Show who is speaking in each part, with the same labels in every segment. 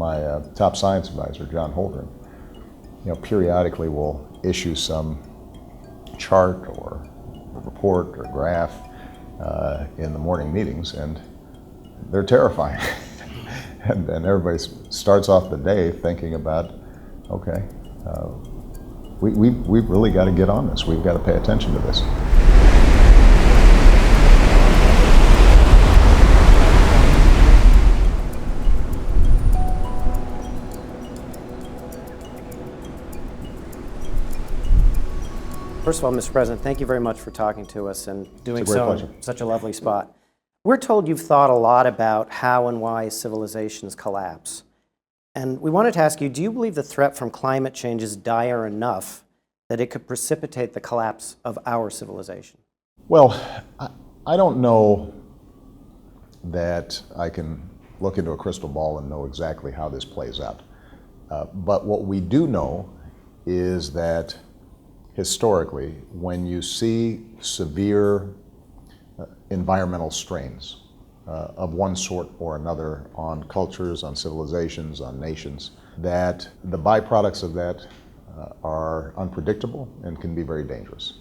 Speaker 1: my top science advisor, John Holdren, periodically will issue some chart or report or graph in the morning meetings, and they're terrifying. and everybody starts off the day thinking about, okay, we've really got to get on this. We've got to pay attention to this.
Speaker 2: First of all, Mr. President, thank you very much for talking to us and doing so in such a lovely spot. We're told you've thought a lot about how and why civilizations collapse. And we wanted to ask you, do you believe the threat from climate change is dire enough that it could precipitate the collapse of our civilization?
Speaker 1: Well, I don't know that I can look into a crystal ball and know exactly how this plays out. But what we do know is that historically, when you see severe environmental strains of one sort or another on cultures, on civilizations, on nations, that the byproducts of that are unpredictable and can be very dangerous.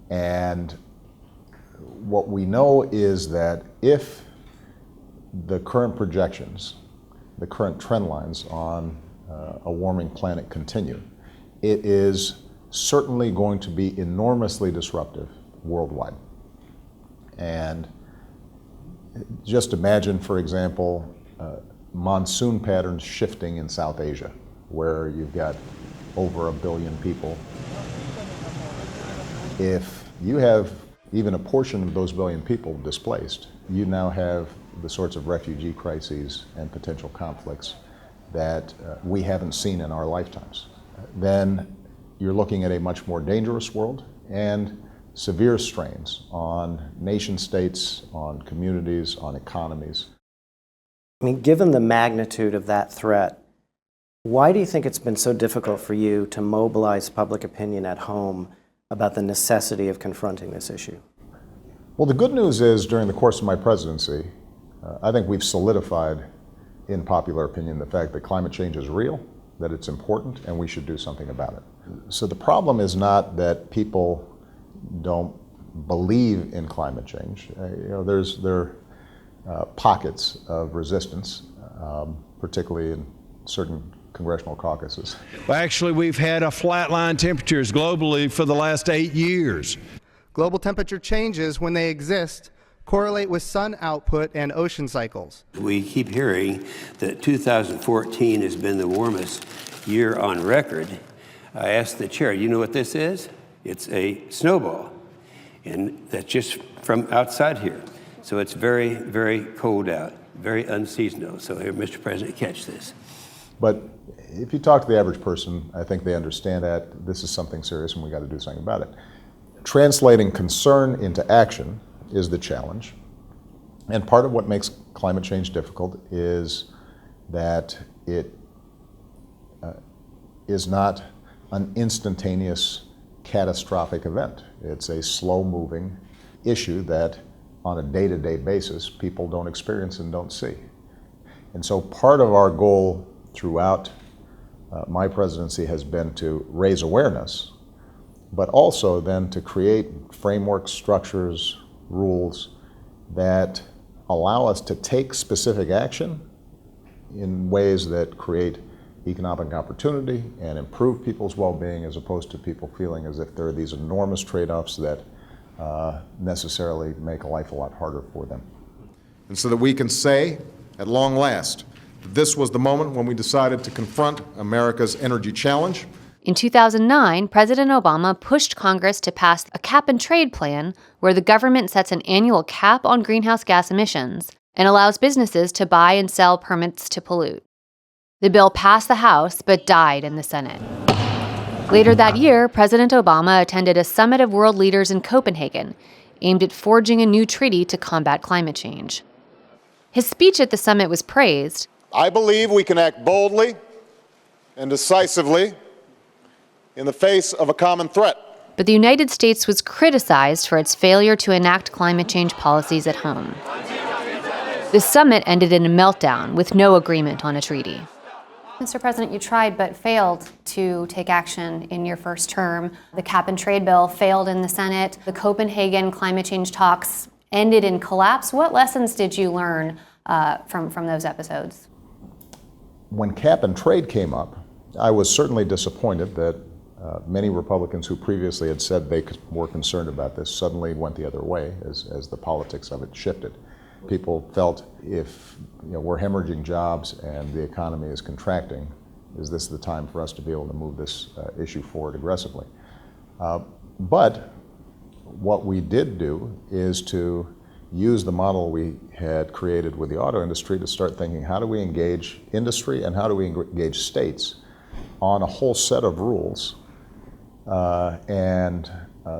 Speaker 1: And what we know is that if the current projections, the current trend lines on a warming planet continue, it is certainly going to be enormously disruptive worldwide. And just imagine, for example, monsoon patterns shifting in South Asia, where you've got over 1 billion people. If you have even a portion of those 1 billion people displaced, you now have the sorts of refugee crises and potential conflicts that we haven't seen in our lifetimes. Then you're looking at a much more dangerous world and severe strains on nation states, on communities, on economies.
Speaker 2: I mean, given the magnitude of that threat, why do you think it's been so difficult for you to mobilize public opinion at home about the necessity of confronting this issue?
Speaker 1: Well, the good news is, during the course of my presidency, I think we've solidified in popular opinion the fact that climate change is real, that it's important, and we should do something about it. So the problem is not that people don't believe in climate change. There are pockets of resistance, particularly in certain congressional caucuses.
Speaker 3: Well, actually, we've had a flatline temperatures globally for the last 8 years.
Speaker 4: Global temperature changes, when they exist, correlate with sun output and ocean cycles.
Speaker 5: We keep hearing that 2014 has been the warmest year on record. I asked the chair, you know what this is? It's a snowball, and that's just from outside here. So it's very, very cold out, very unseasonal. So here, Mr. President, catch this.
Speaker 1: But if you talk to the average person, I think they understand that this is something serious and we got to do something about it. Translating concern into action is the challenge. And part of what makes climate change difficult is that it is not an instantaneous catastrophic event. It's a slow-moving issue that on a day-to-day basis people don't experience and don't see. And so part of our goal throughout my presidency has been to raise awareness, but also then to create frameworks, structures, rules that allow us to take specific action in ways that create economic opportunity and improve people's well-being, as opposed to people feeling as if there are these enormous trade-offs that necessarily make life a lot harder for them.
Speaker 6: And so that we can say, at long last, this was the moment when we decided to confront America's energy challenge.
Speaker 7: In 2009, President Obama pushed Congress to pass a cap-and-trade plan where the government sets an annual cap on greenhouse gas emissions and allows businesses to buy and sell permits to pollute. The bill passed the House but died in the Senate. Later that year, President Obama attended a summit of world leaders in Copenhagen aimed at forging a new treaty to combat climate change. His speech at the summit was praised.
Speaker 6: I believe we can act boldly and decisively in the face of a common threat.
Speaker 7: But the United States was criticized for its failure to enact climate change policies at home. The summit ended in a meltdown with no agreement on a treaty. Mr. President, you tried but failed to take action in your first term. The cap and trade bill failed in the Senate. The Copenhagen climate change talks ended in collapse. What lessons did you learn from those episodes?
Speaker 1: When cap and trade came up, I was certainly disappointed that many Republicans who previously had said they were concerned about this suddenly went the other way as the politics of it shifted. People felt if we're hemorrhaging jobs and the economy is contracting, is this the time for us to be able to move this issue forward aggressively? But what we did do is to use the model we had created with the auto industry to start thinking, how do we engage industry and how do we engage states on a whole set of rules and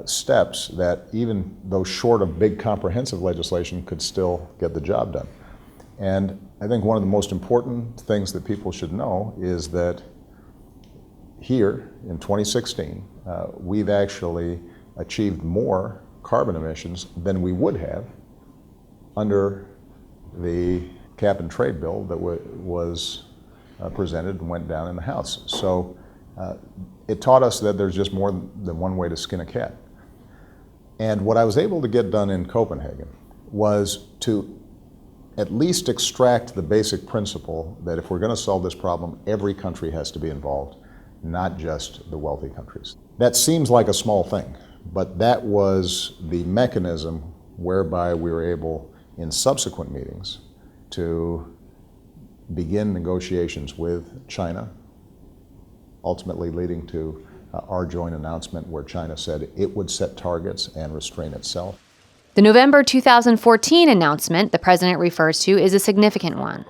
Speaker 1: steps that, even though short of big comprehensive legislation, could still get the job done. And I think one of the most important things that people should know is that here in 2016, we've actually achieved more carbon emissions than we would have under the cap and trade bill that was presented and went down in the House. So it taught us that there's just more than one way to skin a cat. And what I was able to get done in Copenhagen was to at least extract the basic principle that if we're going to solve this problem, every country has to be involved, not just the wealthy countries. That seems like a small thing, but that was the mechanism whereby we were able, in subsequent meetings, to begin negotiations with China, ultimately leading to our joint announcement where China said it would set targets and restrain itself.
Speaker 7: The November 2014 announcement the president refers to is a significant one.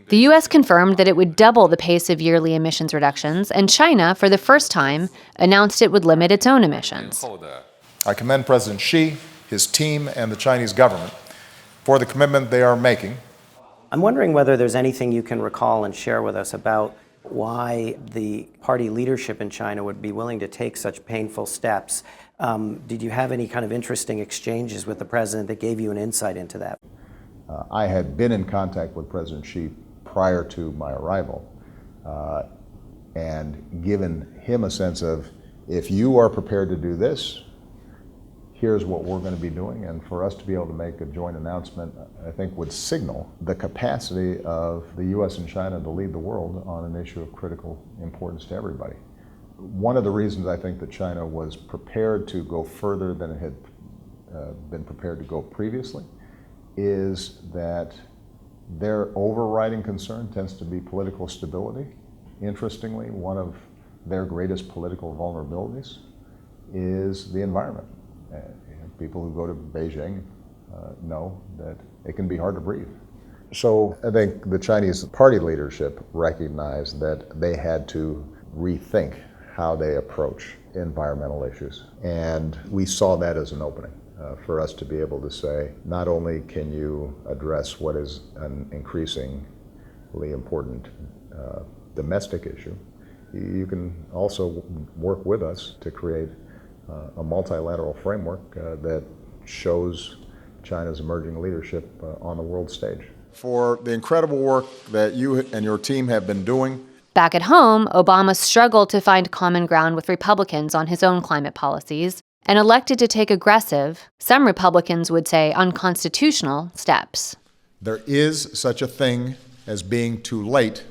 Speaker 7: The U.S. confirmed that it would double the pace of yearly emissions reductions, and China, for the first time, announced it would limit its own emissions.
Speaker 6: I commend President Xi, his team, and the Chinese government for the commitment they are making.
Speaker 2: I'm wondering whether there's anything you can recall and share with us about why the party leadership in China would be willing to take such painful steps. Did you have any kind of interesting exchanges with the president that gave you an insight into that?
Speaker 1: I had been in contact with President Xi prior to my arrival and given him a sense of, if you are prepared to do this, here's what we're going to be doing. And for us to be able to make a joint announcement, I think would signal the capacity of the U.S. and China to lead the world on an issue of critical importance to everybody. One of the reasons I think that China was prepared to go further than it had been prepared to go previously is that their overriding concern tends to be political stability. Interestingly, one of their greatest political vulnerabilities is the environment. People who go to Beijing know that it can be hard to breathe. So I think the Chinese party leadership recognized that they had to rethink how they approach environmental issues. And we saw that as an opening for us to be able to say, not only can you address what is an increasingly important domestic issue, you can also work with us to create a multilateral framework that shows China's emerging leadership on the world stage.
Speaker 6: For the incredible work that you and your team have been doing.
Speaker 7: Back at home, Obama struggled to find common ground with Republicans on his own climate policies and elected to take aggressive, some Republicans would say unconstitutional, steps.
Speaker 6: There is such a thing as being too late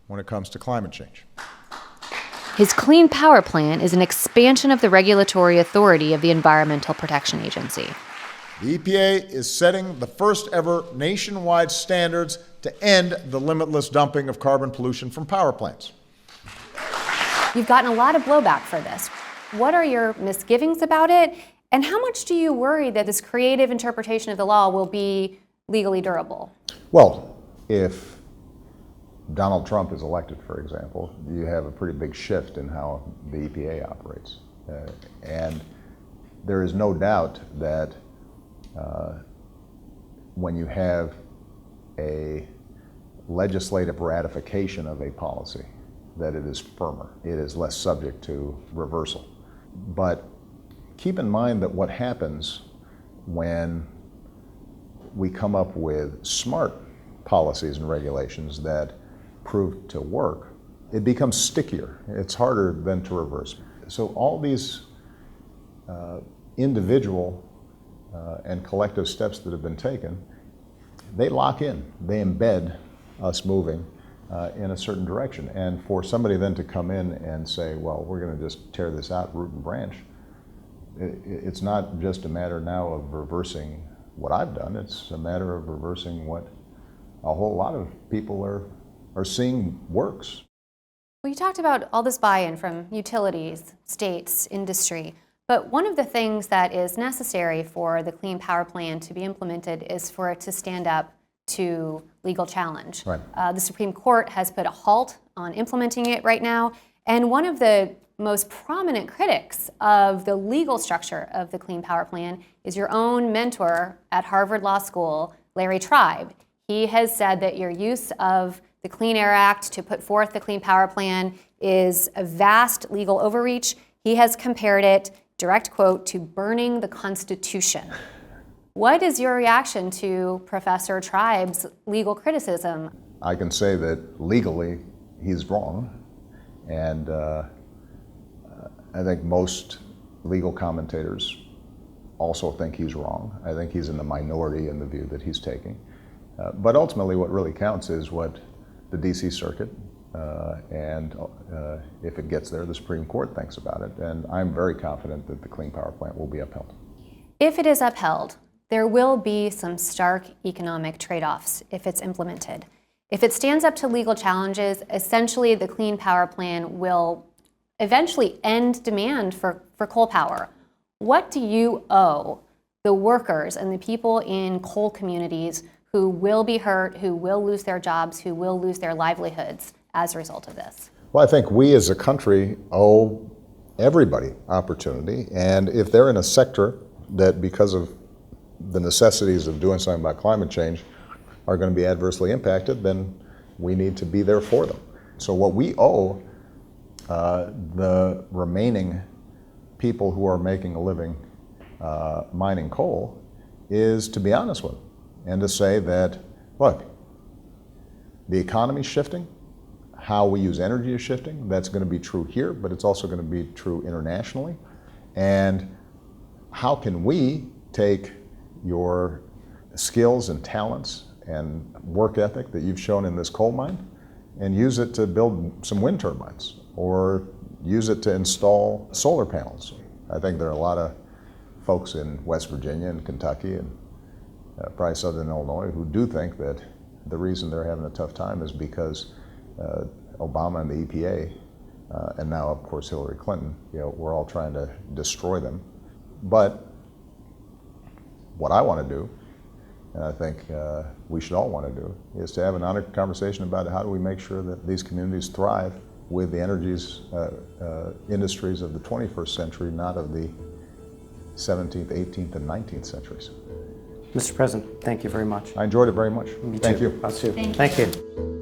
Speaker 6: when it comes to climate change.
Speaker 7: His Clean Power Plan is an expansion of the regulatory authority of the Environmental Protection Agency.
Speaker 6: The EPA is setting the first ever nationwide standards to end the limitless dumping of carbon pollution from power plants.
Speaker 7: You've gotten a lot of blowback for this. What are your misgivings about it? And how much do you worry that this creative interpretation of the law will be legally durable?
Speaker 1: Well, if Donald Trump is elected, for example, you have a pretty big shift in how the EPA operates. And there is no doubt that when you have a legislative ratification of a policy, that it is firmer, it is less subject to reversal. But keep in mind that what happens when we come up with smart policies and regulations that proved to work, it becomes stickier. It's harder then to reverse. So all these individual and collective steps that have been taken, they lock in, they embed us moving in a certain direction. And for somebody then to come in and say, well, we're going to just tear this out root and branch, it's not just a matter now of reversing what I've done, it's a matter of reversing what a whole lot of people are seeing works.
Speaker 7: Well, you talked about all this buy-in from utilities, states, industry, but one of the things that is necessary for the Clean Power Plan to be implemented is for it to stand up to legal challenge.
Speaker 1: Right.
Speaker 7: The Supreme Court has put a halt on implementing it right now, and one of the most prominent critics of the legal structure of the Clean Power Plan is your own mentor at Harvard Law School, Larry Tribe. He has said that your use of the Clean Air Act to put forth the Clean Power Plan is a vast legal overreach. He has compared it, direct quote, to burning the Constitution. What is your reaction to Professor Tribe's legal criticism?
Speaker 1: I can say that legally he's wrong, and I think most legal commentators also think he's wrong. I think he's in the minority in the view that he's taking. But ultimately what really counts is what the DC Circuit and if it gets there, the Supreme Court thinks about it. And I'm very confident that the Clean Power Plan will be upheld.
Speaker 7: If it is upheld, there will be some stark economic trade-offs if it's implemented. If it stands up to legal challenges, essentially the Clean Power Plan will eventually end demand for coal power. What do you owe the workers and the people in coal communities who will be hurt, who will lose their jobs, who will lose their livelihoods as a result of this?
Speaker 1: Well, I think we as a country owe everybody opportunity, and if they're in a sector that because of the necessities of doing something about climate change are going to be adversely impacted, then we need to be there for them. So what we owe the remaining people who are making a living mining coal is to be honest with them and to say that, look, the economy's shifting, how we use energy is shifting. That's going to be true here, but it's also going to be true internationally. And how can we take your skills and talents and work ethic that you've shown in this coal mine and use it to build some wind turbines or use it to install solar panels? I think there are a lot of folks in West Virginia and Kentucky and probably Southern Illinois who do think that the reason they're having a tough time is because Obama and the EPA, and now of course Hillary Clinton, we're all trying to destroy them. But what I want to do, and I think we should all want to do, is to have an honest conversation about how do we make sure that these communities thrive with the energies industries of the 21st century, not of the 17th, 18th, and 19th centuries.
Speaker 2: Mr. President, thank you very much.
Speaker 1: I enjoyed it very much.
Speaker 2: Me
Speaker 1: Thank
Speaker 2: too.
Speaker 1: you.
Speaker 2: Us too.
Speaker 7: Thank
Speaker 2: Thank you.